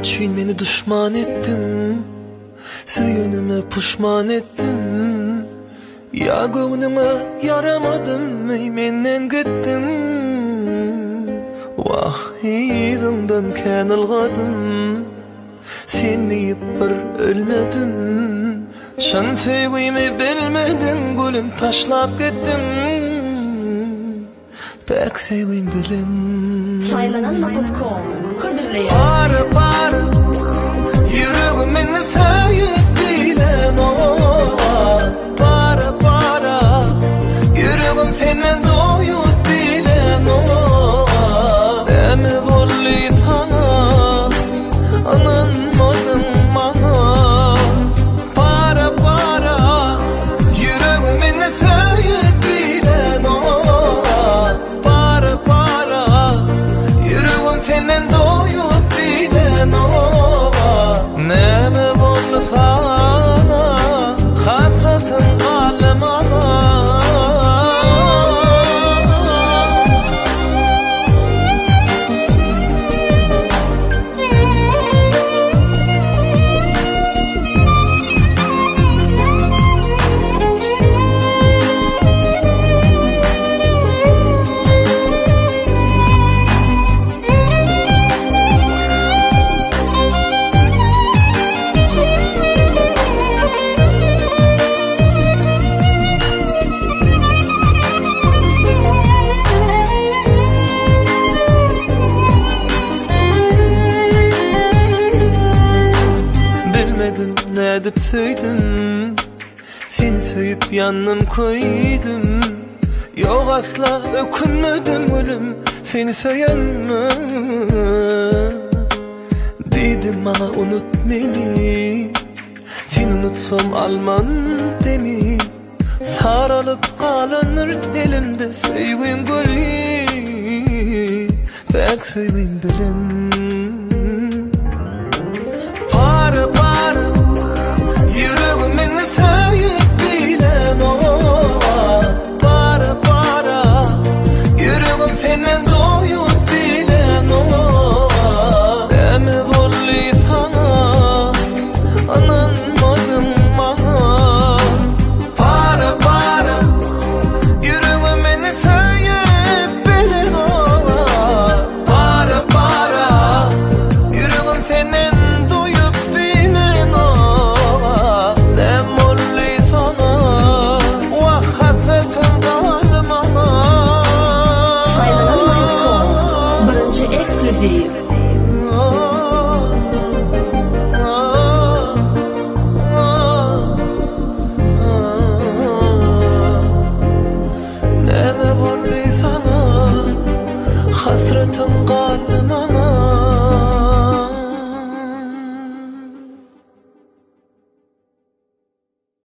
Çin meni düşman ettin, söyünüme puşman ettin. Ya göğnüme yaramadım, ey menden gittin. Vah izimden kan algadım, sen deyip bir ölmedim. Çan sevgimi bilmedin, gülüm taşlap gittin. Pek sevgim bilen Saylananma.com Kırdırlayın Para yüreğimin sayıp bilen o. Para yüreğim senden doyup bilen o. Demi bolli sana ananmadın bana. Para yüreğimin sayıp bilen o. Para yüreğim senden doyup bilen o. Neme bolli sana hasretin kalım ana. Ne edip söyledim, seni söyüp yanım koydum. Yok asla ökünmedim ölüm, seni söylenme. Dedim bana unut beni, seni unutsam alman demi. Sarılıp kalanır elimde sevgin gülü. Pek sevgin bilen Para yüreğimin sayıp bilen o. Para yüreğim senden doyup bilen o. Demi bolli sana ananmadım bana. Para yüreğimin sayıp bilen o. Para yüreğim senden Exclusive Neme bolli sana hasretin kalım